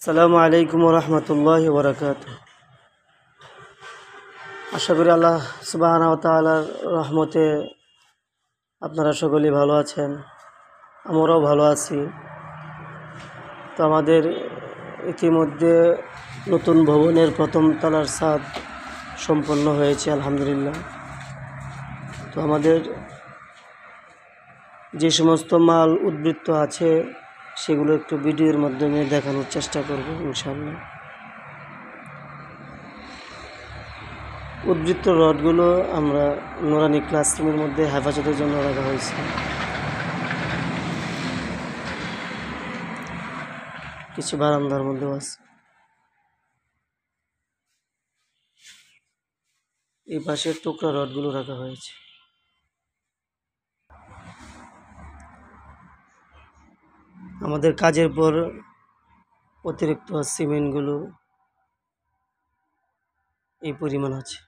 আসসালামু আলাইকুম রহমতুল্লাহ বরকাত। আশা করি আল্লাহ সুবহানাহু ওয়া তাআলার রহমতে আপনারা সকলেই ভালো আছেন, আমরাও ভালো আছি। তো আমাদের ইতিমধ্যে নতুন ভবনের প্রথম তলার ছাদ সম্পন্ন হয়েছে আলহামদুলিল্লাহ। তো আমাদের যে সমস্ত মাল উদ্বৃত্ত আছে সেগুলো একটু ভিডিওর মাধ্যমে দেখানোর চেষ্টা করব ইনশাআল্লাহ। উদ্বৃত্ত রডগুলো আমরা নুরানি ক্লাসরুমের মধ্যে হেফাজতের জন্য রাখা হয়েছে। কিছু বারান্দার মধ্যেও আছে। এই পাশে টুকরা রডগুলো রাখা হয়েছে। আমাদের কাজের পর অতিরিক্ত সিমেন্টগুলো এই পরিমাণ আছে।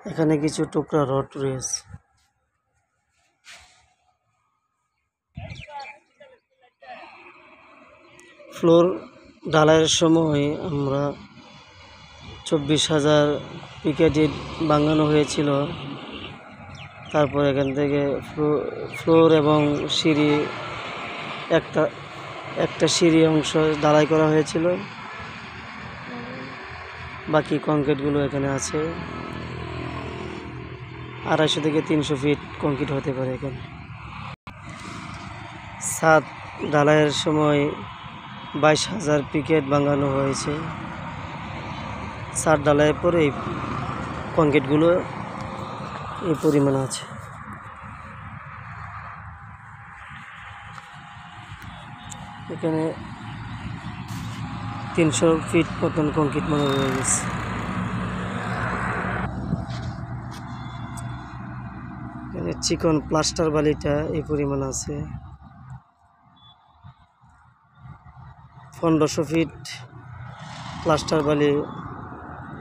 এখানে কিছু টুকরা রড রয়েছে। ফ্লোর ঢালাইয়ের সময় আমরা 24,000 পিকেট ভাঙানো হয়েছিল। তারপর এখান থেকে ফ্লোর এবং সিঁড়ি একটা সিঁড়ি অংশ ঢালাই করা হয়েছিল। বাকি কংক্রিটগুলো এখানে আছে। 250 থেকে 300 ফিট কংক্রিট হতে পারে এখানে। ছাদ ঢালাইয়ের সময় 22,000 পিকেট ভাঙানো হয়েছে। ছাদ ঢালাইয়ের পরে এই কংক্রিটগুলো এই পরিমাণ আছে। এখানে 300 ফিট মতন কংক্রিট মনে হয়ে গেছে। এখানে চিকন প্লাস্টার বালিটা এই পরিমাণ আছে। 1500 ফিট প্লাস্টার বালি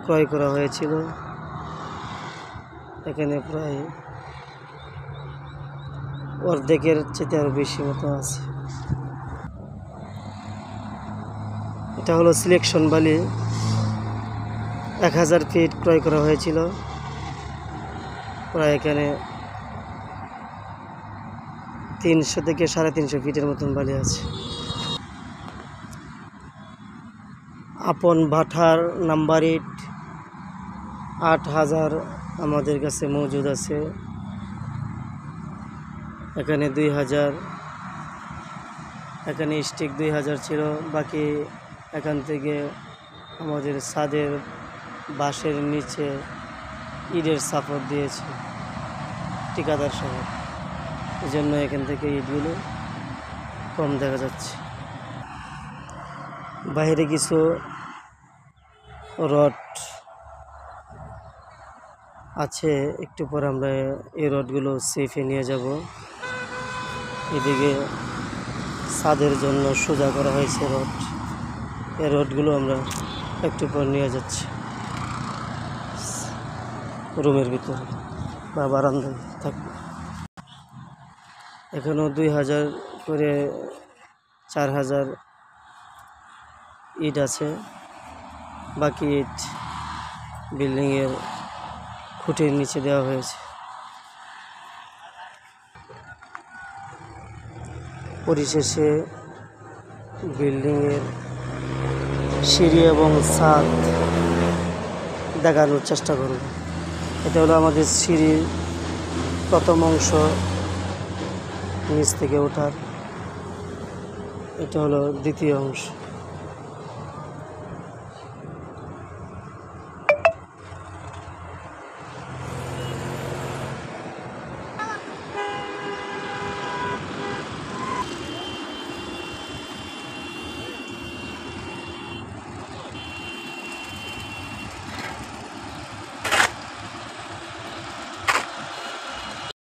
ক্রয় করা হয়েছিল। এখানে প্রায় অর্ধেকের চেয়ে আরও বেশি মতো আছে। এটা হলো সিলেকশন বালি। 1000 ফিট ক্রয় করা হয়েছিল। প্রায় এখানে 300 থেকে 350 ফিটের মতন বালি আছে। আপন ভাটার নাম্বার 8000 আমাদের কাছে মজুদ আছে। এখানে 2000, এখানে স্টিক 2000 ছিল। বাকি এখান থেকে আমাদের ছাদের বাঁশের নিচে ইটের সাপোর্ট দিয়েছে ঠিকাদার সহ। এই জন্য এখান থেকে ইটগুলো কম দেখা যাচ্ছে। বাইরে কিছু রড আছে, একটু পর আমরা এই রডগুলো সেফে নিয়ে যাব। এদিকে ছাদের জন্য সোজা করা হয়েছে রড। এই রডগুলো আমরা একটু পর নিয়ে যাচ্ছি রুমের ভিতরে বা বারান্দায় থাকবে। এখানেও 2000 করে 4000 ইট আছে। বাকি ইট বিল্ডিংয়ের খুঁটির নিচে দেওয়া হয়েছে। পরিশেষে বিল্ডিংয়ের সিঁড়ি এবং ছাদ দেখানোর চেষ্টা করব। এটা হলো আমাদের সিঁড়ির প্রথম অংশ নিচ থেকে ওঠার। এটা হলো দ্বিতীয় অংশ।